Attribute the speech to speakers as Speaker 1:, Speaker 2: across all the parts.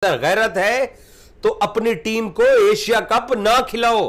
Speaker 1: गैरत है तो अपनी टीम को एशिया कप ना खिलाओ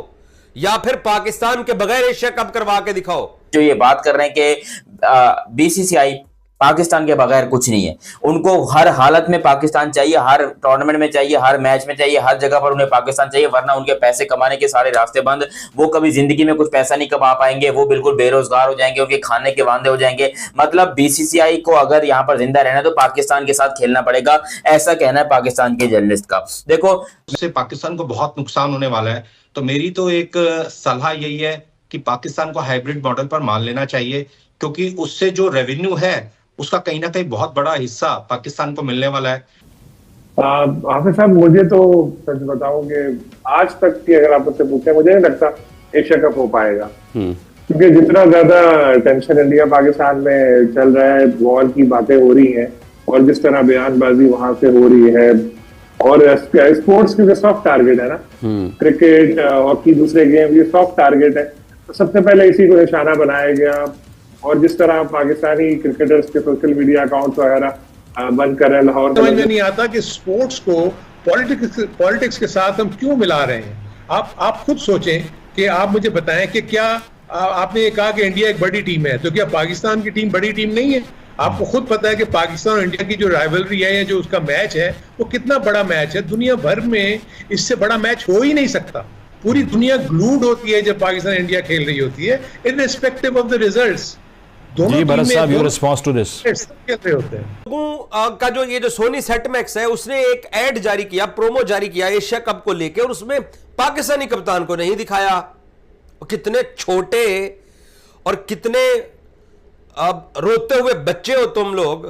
Speaker 1: या फिर पाकिस्तान के बगैर एशिया कप करवा के दिखाओ।
Speaker 2: जो ये बात कर रहे हैं कि बीसीसीआई पाकिस्तान के बगैर कुछ नहीं है, उनको हर हालत में पाकिस्तान चाहिए, हर टूर्नामेंट में चाहिए, हर मैच में चाहिए, हर जगह पर उन्हें पाकिस्तान चाहिए, वरना उनके पैसे कमाने के सारे रास्ते बंद। वो कभी जिंदगी में कुछ पैसा नहीं कमा पाएंगे, वो बिल्कुल बेरोजगार हो जाएंगे, उनके खाने के वांदे हो जाएंगे। मतलब बीसीसीआई को अगर यहाँ पर जिंदा रहना है तो पाकिस्तान के साथ खेलना पड़ेगा, ऐसा कहना है पाकिस्तान के जर्नलिस्ट का। देखो,
Speaker 3: उससे पाकिस्तान को बहुत नुकसान होने वाला है। तो मेरी तो एक सलाह यही है कि पाकिस्तान को हाइब्रिड मॉडल पर मान लेना चाहिए, क्योंकि उससे जो रेवेन्यू है उसका कहीं ना कहीं बहुत बड़ा हिस्सा पाकिस्तान को मिलने वाला है।
Speaker 4: हाफिज साहब, मुझे तो सच बताऊं कि आज तक की अगर आप मुझसे पूछें, मुझे नहीं लगता एशिया कप हो पाएगा, क्योंकि जितना ज्यादा टेंशन इंडिया पाकिस्तान में चल रहा है, वॉर की बातें हो रही हैं और जिस तरह बयानबाजी वहां से हो रही है, और स्पोर्ट्स क्योंकि सॉफ्ट टारगेट है ना, क्रिकेट, हॉकी, दूसरे गेम ये सॉफ्ट टारगेट है, तो सबसे पहले इसी को निशाना बनाया गया। और जिस तरह पाकिस्तानी क्रिकेटर्स के सोशल मीडिया अकाउंट्स वगैरह बंद कर रहे हैं लाहौर,
Speaker 5: समझ में नहीं आता कि स्पोर्ट्स को पॉलिटिक्स के साथ हम क्यों मिला रहे हैं। आप खुद सोचें कि आप मुझे बताएं कि क्या आपने कहा कि इंडिया एक बड़ी टीम है, तो क्या पाकिस्तान की टीम बड़ी टीम नहीं है? आपको खुद पता है कि पाकिस्तान और इंडिया की जो राइवलरी है या जो उसका मैच है वो कितना बड़ा मैच है। दुनिया भर में इससे बड़ा मैच हो ही नहीं सकता। पूरी दुनिया ग्लूड होती है जब पाकिस्तान इंडिया खेल रही होती है, इररिस्पेक्टिव ऑफ द रिजल्ट्स।
Speaker 6: जी भरत साहब, योर रिस्पांस टू दिस।
Speaker 5: कैसे होते हैं
Speaker 1: लोगों का जो ये जो सोनी सेटमैक्स है उसने एक एड जारी किया, प्रोमो जारी किया एशिया कप को लेकर, और उसमें पाकिस्तानी कप्तान को नहीं दिखाया। कितने छोटे और कितने रोते हुए बच्चे हो तुम लोग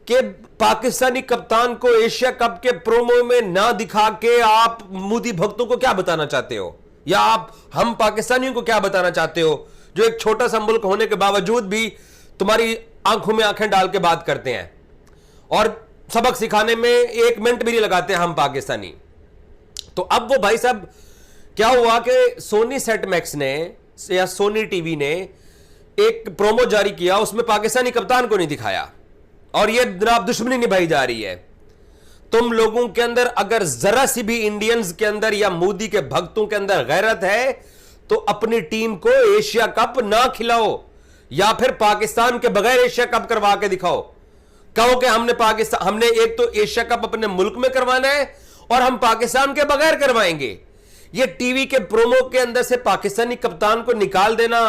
Speaker 1: कि पाकिस्तानी कप्तान को एशिया कप के प्रोमो में ना दिखा के आप मोदी भक्तों को क्या बताना चाहते हो, या आप हम पाकिस्तानियों को क्या बताना चाहते हो, जो एक छोटा सा मुल्क होने के बावजूद भी तुम्हारी आंखों में आंखें डाल के बात करते हैं और सबक सिखाने में 1 मिनट भी नहीं लगाते हम पाकिस्तानी। तो अब वो भाई साहब क्या हुआ कि सोनी सेटमैक्स ने या सोनी टीवी ने एक प्रोमो जारी किया, उसमें पाकिस्तानी कप्तान को नहीं दिखाया, और ये जनाब दुश्मनी निभाई जा रही है। तुम लोगों के अंदर अगर जरा सी भी इंडियंस के अंदर या मोदी के भक्तों के अंदर गैरत है तो अपनी टीम को एशिया कप ना खिलाओ या फिर पाकिस्तान के बगैर एशिया कप करवा के दिखाओ। कहो कि हमने एक तो एशिया कप अपने मुल्क में करवाना है और हम पाकिस्तान के बगैर करवाएंगे। ये टीवी के प्रोमो के अंदर से पाकिस्तानी कप्तान को निकाल देना,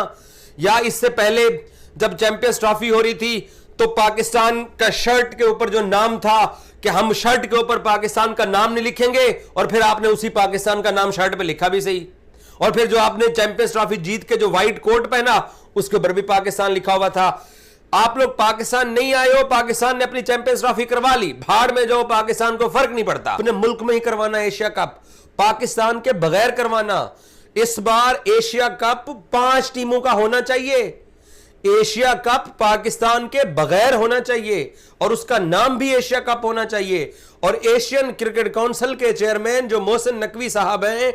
Speaker 1: या इससे पहले जब चैंपियंस ट्रॉफी हो रही थी तो पाकिस्तान का शर्ट के ऊपर जो नाम था कि हम शर्ट के ऊपर पाकिस्तान का नाम नहीं लिखेंगे, और फिर आपने उसी पाकिस्तान का नाम शर्ट पे लिखा भी सही, और फिर जो आपने चैंपियंस ट्रॉफी जीत के जो व्हाइट कोट पहना उसके ऊपर भी पाकिस्तान लिखा हुआ था। आप लोग पाकिस्तान नहीं आए हो, पाकिस्तान ने अपनी चैंपियंस ट्रॉफी करवा ली, भाड़ में जो पाकिस्तान को फर्क नहीं पड़ता। अपने मुल्क में ही करवाना एशिया कप, पाकिस्तान के बगैर करवाना। इस बार एशिया कप 5 टीमों का होना चाहिए। एशिया कप पाकिस्तान के बगैर होना चाहिए और उसका नाम भी एशिया कप होना चाहिए। और एशियन क्रिकेट काउंसिल के चेयरमैन जो मोहसिन नकवी साहब हैं,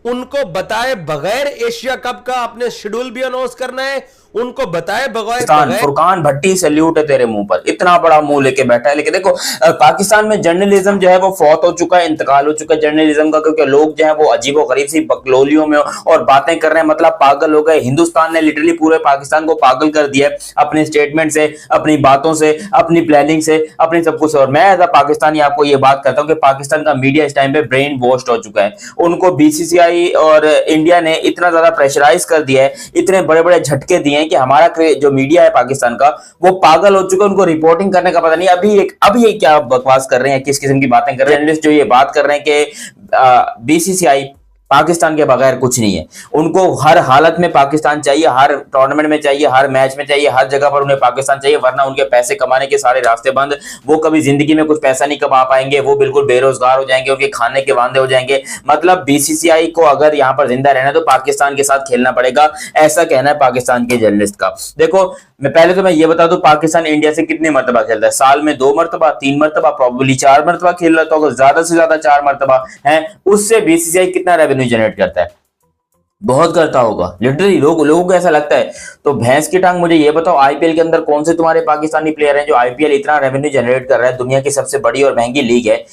Speaker 1: उनको बताए बगैर एशिया कप का अपने शेड्यूल भी अनाउंस करना है, उनको बताए बगैर।
Speaker 2: फुरकान भट्टी, सैल्यूट है तेरे मुंह पर, इतना बड़ा मुंह लेके बैठा है। लेकिन देखो, पाकिस्तान में जर्नलिज्म जो है वो फौत हो चुका है, इंतकाल हो चुका है जर्नलिज्म का, क्योंकि लोग जो है वो अजीबोगरीब सी बकलोलियों में और बातें कर रहे हैं, मतलब पागल हो गए। हिंदुस्तान ने लिटरली पूरे पाकिस्तान को पागल कर दिया है अपने स्टेटमेंट से, अपनी बातों से, अपनी प्लानिंग से, अपनी सब कुछ। और मैं एज अ पाकिस्तानी आपको ये बात करता हूँ कि पाकिस्तान का मीडिया इस टाइम पे ब्रेन वॉश्ड हो चुका है। उनको बीसीसीआई और इंडिया ने इतना ज्यादा प्रेशराइज कर दिया है, इतने बड़े बड़े झटके दिए हैं कि हमारा जो मीडिया है पाकिस्तान का वो पागल हो चुका है। उनको रिपोर्टिंग करने का पता नहीं। अभी ये क्या बकवास कर रहे हैं, किस किस्म की बातें कर रहे हैं जर्नलिस्ट जो ये बात कर रहे हैं कि बीसीसीआई पाकिस्तान के बगैर कुछ नहीं है, उनको हर हालत में पाकिस्तान चाहिए, हर टूर्नामेंट में चाहिए, हर मैच में चाहिए, हर जगह पर उन्हें पाकिस्तान चाहिए, वरना उनके पैसे कमाने के सारे रास्ते बंद। वो कभी जिंदगी में कुछ पैसा नहीं कमा पाएंगे, वो बिल्कुल बेरोजगार हो जाएंगे, उनके खाने के वांदे हो जाएंगे। मतलब बीसीसीआई को अगर यहाँ पर जिंदा रहना है तो पाकिस्तान के साथ खेलना पड़ेगा, ऐसा कहना है पाकिस्तान के जर्नलिस्ट का। देखो, मैं ये बता दूं, पाकिस्तान इंडिया से कितने मरतबा खेलता है? साल में 2 मरतबा, 3 मरतबा, प्रॉब्ली 4 मरतबा खेल रहा, तो अगर ज्यादा से ज्यादा 4 मरतबा है, उससे बीसीसीआई कितना रेवेन्यू जनरेट करता है? बहुत करता होगा लिटरली। लोगों को ऐसा लगता है। तो भैंस की टांग, मुझे ये बताओ, आईपीएल के अंदर कौन से तुम्हारे पाकिस्तानी प्लेयर हैं जो आईपीएल इतना रेवेन्यू जनरेट कर रहा है? दुनिया की सबसे बड़ी और महंगी लीग है।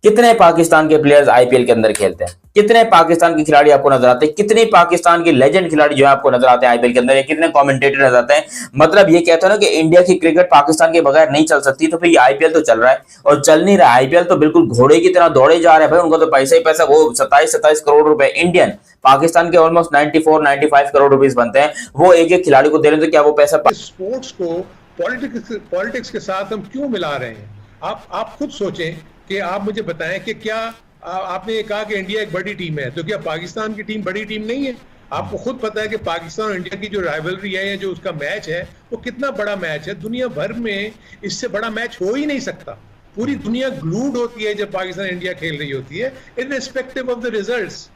Speaker 2: कितने पाकिस्तान के प्लेयर्स आईपीएल के अंदर खेलते हैं? कितने पाकिस्तान के खिलाड़ी आपको नजर आते हैं? कितने पाकिस्तान के लेजेंड खिलाड़ी जो है आपको नजर आते हैं आईपीएल के अंदर? या कितने कमेंटेटर नजर आते हैं? मतलब ये कहते हैं ना कि इंडिया की क्रिकेट पाकिस्तान के बगैर नहीं चल सकती, तो फिर ये आईपीएल तो चल रहा है और चल नहीं रहा। आईपीएल तो बिल्कुल घोड़े की तरह दौड़े जा रहे हैं भाई, उनको तो पैसा ही पैसा। वो 27 करोड़ रुपए इंडियन, पाकिस्तान के ऑलमोस्ट 94-95 करोड़ रुपीस बनते हैं, वो एक एक खिलाड़ी को दे रहे हैं। तो क्या वो पैसा
Speaker 5: स्पोर्ट्स को पॉलिटिक्स के साथ हम क्यों मिला रहे हैं? आप खुद सोचें कि आप मुझे बताएं कि क्या आपने ये कहा कि इंडिया एक बड़ी टीम है, तो क्या पाकिस्तान की टीम बड़ी टीम नहीं है? आपको खुद पता है कि पाकिस्तान और इंडिया की जो राइवलरी है या जो उसका मैच है वो कितना बड़ा मैच है। दुनिया भर में इससे बड़ा मैच हो ही नहीं सकता। पूरी दुनिया ग्लूड होती है जब पाकिस्तान इंडिया खेल रही होती है, इररिस्पेक्टिव ऑफ द रिजल्ट्स।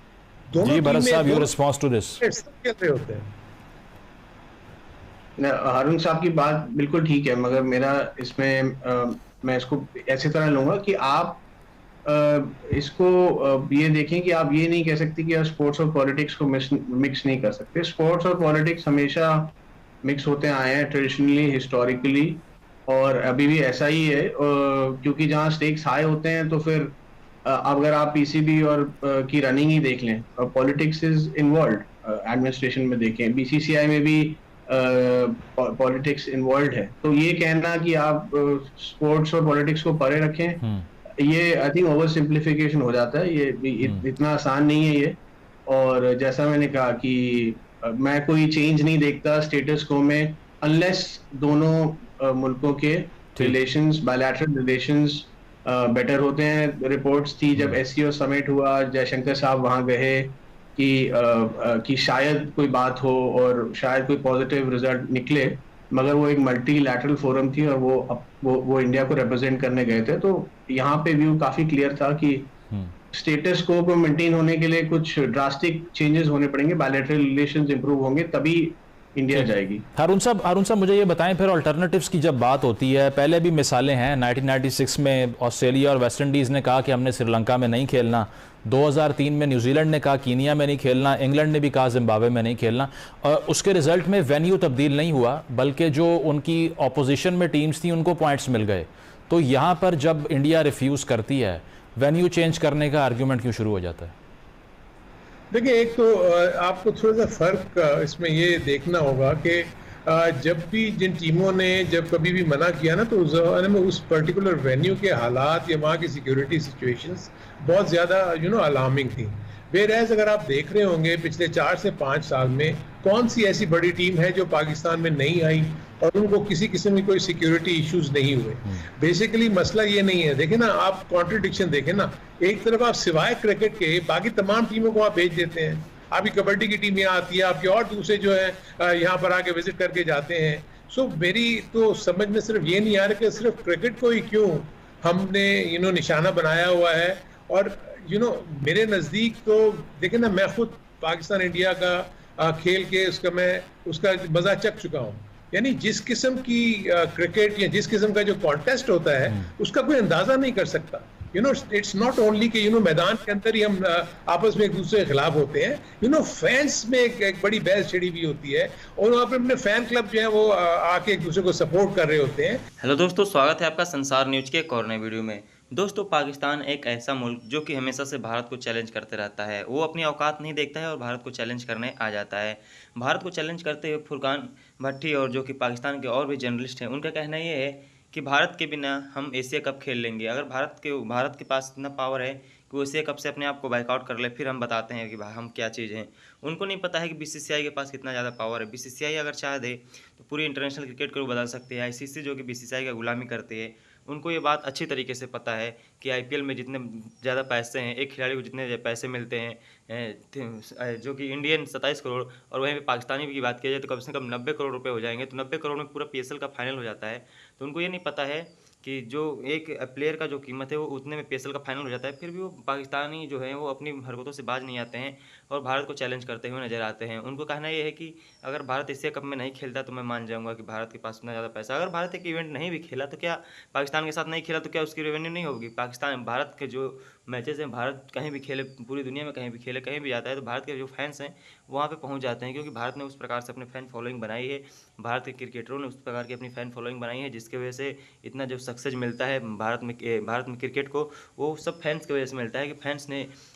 Speaker 5: दोनों
Speaker 6: जी भरत साहब, योर
Speaker 5: टीमें
Speaker 6: रिस्पांस टू दिस।
Speaker 5: खेल रहे होते हैं।
Speaker 7: हारून साहब की बात बिल्कुल ठीक है, मगर मेरा इसमें मैं इसको ऐसी तरह लूंगा कि आप इसको ये देखें कि आप ये नहीं कह सकते कि आप स्पोर्ट्स और पॉलिटिक्स को मिक्स नहीं कर सकते। स्पोर्ट्स और पॉलिटिक्स हमेशा मिक्स होते आए हैं, ट्रेडिशनली, हिस्टोरिकली, और अभी भी ऐसा ही है, क्योंकि जहाँ स्टेक्स हाई होते हैं तो फिर अगर आप पीसीबी और की रनिंग ही देख लें, पॉलिटिक्स इज इन्वॉल्व, एडमिनिस्ट्रेशन में देखें, बीसीसीआई में भी पॉलिटिक्स इन्वॉल्व है। तो ये कहना कि आप स्पोर्ट्स और पॉलिटिक्स को परे रखें, ये आई थिंक ओवर सिंप्लीफिकेशन हो जाता है। ये इतना आसान नहीं है ये। और जैसा मैंने कहा कि मैं कोई चेंज नहीं देखता स्टेटस को में, अनलेस दोनों मुल्कों के रिलेशंस, बायलैटरल रिलेशंस बेटर होते हैं। रिपोर्ट्स थी जब एससीओ समिट हुआ, जयशंकर साहब वहां गए कि शायद कोई बात हो और शायद कोई पॉजिटिव रिजल्ट निकले, मगर वो एक मल्टीलैटरल फोरम थी और वो इंडिया को रिप्रेजेंट करने गए थे। तो यहाँ पे व्यू काफी क्लियर था कि स्टेटस को मेंटेन होने के लिए कुछ ड्रास्टिक चेंजेस होने पड़ेंगे, बायलैटरल रिलेशंस इंप्रूव होंगे, तभी इंडिया जाएगी।
Speaker 6: हारून साहब मुझे ये बताएं, फिर अल्टरनेटिव्स की जब बात होती है, पहले भी मिसालें हैं। 1996 में ऑस्ट्रेलिया और वेस्ट इंडीज़ ने कहा कि हमने श्रीलंका में नहीं खेलना, 2003 में न्यूजीलैंड ने कहा कीनिया में नहीं खेलना, इंग्लैंड ने भी कहा जिम्बाब्वे में नहीं खेलना, और उसके रिजल्ट में वेन्यू तब्दील नहीं हुआ, बल्कि जो उनकी ऑपोजिशन में टीम्स थी उनको पॉइंट्स मिल गए। तो यहाँ पर जब इंडिया रिफ्यूज़ करती है, वेन्यू चेंज करने का आर्ग्यूमेंट क्यों शुरू हो जाता है?
Speaker 5: देखिए, एक तो आपको थोड़ा सा फर्क इसमें ये देखना होगा कि जब भी जिन टीमों ने जब कभी भी मना किया ना, तो उस ज़माने में उस पर्टिकुलर वेन्यू के हालात या वहाँ की सिक्योरिटी सिचुएशंस बहुत ज़्यादा अलार्मिंग थी। वेयरएज़ अगर आप देख रहे होंगे पिछले 4 से 5 साल में कौन सी ऐसी बड़ी टीम है जो पाकिस्तान में नहीं आई और उनको किसी किस्म की कोई सिक्योरिटी इश्यूज नहीं हुए। बेसिकली मसला ये नहीं है। देखें ना, आप कॉन्ट्रडिक्शन देखें ना, एक तरफ आप सिवाय क्रिकेट के बाकी तमाम टीमों को आप भेज देते हैं। आपकी कबड्डी की टीम यहाँ आती है, आपके और दूसरे जो है यहाँ पर आके विजिट करके जाते हैं। सो मेरी तो समझ में सिर्फ ये नहीं आ रहा कि सिर्फ क्रिकेट को ही क्यों हमने निशाना बनाया हुआ है। और मेरे नज़दीक तो देखें ना, मैं खुद पाकिस्तान इंडिया का खेल के उसका मजा चख चुका हूँ। यानी जिस किस्म की क्रिकेट या जिस किस्म का जो कॉन्टेस्ट होता है उसका कोई अंदाजा नहीं कर सकता। इट्स नॉट ओनली कि मैदान के अंदर ही हम आपस में एक दूसरे के खिलाफ होते हैं। फैंस में एक बड़ी बहस छिड़ी हुई होती है और वहाँ पे अपने फैन क्लब जो है वो आके एक दूसरे को सपोर्ट कर रहे होते हैं।
Speaker 8: हेलो दोस्तों, स्वागत है आपका संसार न्यूज के एक और नए वीडियो में। दोस्तों, पाकिस्तान एक ऐसा मुल्क जो कि हमेशा से भारत को चैलेंज करते रहता है। वो अपनी औकात नहीं देखता है और भारत को चैलेंज करने आ जाता है। भारत को चैलेंज करते हुए फुरकान भट्टी और जो कि पाकिस्तान के और भी जर्नलिस्ट हैं, उनका कहना ये है कि भारत के बिना हम एशिया कप खेल लेंगे। अगर भारत के पास इतना पावर है कि वो एशिया कप से अपने आप को बाइकआउट कर ले, फिर हम बताते हैं कि भाई हम क्या चीज़ हैं। उनको नहीं पता है कि बीसीसीआई के पास कितना ज़्यादा पावर है। बीसीसीआई अगर चाह दे तो पूरी इंटरनेशनल क्रिकेट को बदल सकते हैं। आईसीसी जो कि बीसीसीआई का गुलामी करती है, उनको ये बात अच्छी तरीके से पता है कि आईपीएल में जितने ज़्यादा पैसे हैं, एक खिलाड़ी को जितने पैसे मिलते हैं जो कि इंडियन 27 करोड़, और वहीं पे पाकिस्तानी की बात की जाए तो कम से कम 90 करोड़ रुपए हो जाएंगे। तो 90 करोड़ में पूरा पीएसएल का फाइनल हो जाता है। तो उनको ये नहीं पता है कि जो एक प्लेयर का जो कीमत है वो उतने में पीएसएल का फाइनल हो जाता है। फिर भी वो पाकिस्तानी जो है वो अपनी हरकतों से बाज नहीं आते हैं और भारत को चैलेंज करते हुए नजर आते हैं। उनको कहना ये है कि अगर भारत एशिया कप में नहीं खेलता तो मैं मान जाऊंगा कि भारत के पास इतना ज़्यादा पैसा। अगर भारत एक इवेंट नहीं भी खेला तो क्या पाकिस्तान के साथ नहीं खेला तो क्या उसकी रेवेन्यू नहीं होगी? भारत के जो मैचेस हैं, भारत कहीं भी खेले, पूरी दुनिया में कहीं भी खेले, कहीं भी जाता है तो भारत के जो फैंस हैं वहाँ पे पहुँच जाते हैं, क्योंकि भारत ने उस प्रकार से अपने फैन फॉलोइंग बनाई है, भारत के क्रिकेटरों ने उस प्रकार की अपनी फैन फॉलोइंग बनाई है, जिसकी वजह से इतना जो सक्सेस मिलता है भारत में क्रिकेट को, वो सब फैंस की वजह से मिलता है कि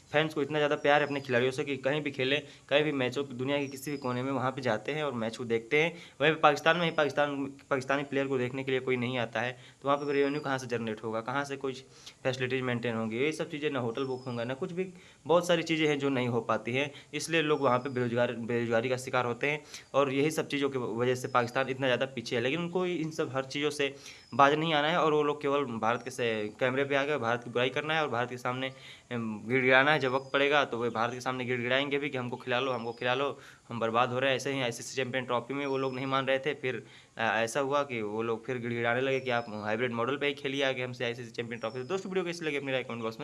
Speaker 8: फैंस को इतना ज़्यादा प्यार है अपने खिलाड़ियों से कि कहीं भी खेले, कहीं भी मैचों दुनिया के किसी भी कोने में वहाँ पे जाते हैं और मैच को देखते हैं। वहीं पे पाकिस्तान में ही पाकिस्तानी प्लेयर को देखने के लिए कोई नहीं आता है, तो वहाँ पे रेवेन्यू कहाँ से जनरेट होगा, कहाँ से कुछ फैसिलिटीज़ मेंटेन होंगी, ये सब चीज़ें, ना होटल बुक होंगे, ना कुछ भी, बहुत सारी चीज़ें हैं जो नहीं हो पाती हैं, इसलिए लोग वहाँ पे बेरोजगारी का शिकार होते हैं, और यही सब चीज़ों की वजह से पाकिस्तान इतना ज़्यादा पीछे है। लेकिन उनको इन सब हर चीज़ों से बाज नहीं आना है, और वो लोग केवल भारत के से कैमरे पे आ गए, भारत की बुराई करना है और भारत के सामने गिड़गिड़ाना है। जब वक्त पड़ेगा तो वे भारत के सामने गिड़गिड़ाएंगे भी कि हमको खिला लो, हमको खिला लो, हम बर्बाद हो रहे हैं। ऐसे ही ICC चैंपियन ट्रॉफी में वो लोग नहीं मान रहे थे, फिर ऐसा हुआ कि वो लोग फिर गिड़गिड़ाने लगे कि आप हाइब्रिड मॉडल पे ही खेलिए आगे हमसे ICC चैंपियन ट्रॉफी। दोस्तों वीडियो कैसी लगी अपनी राय कमेंट बॉक्स में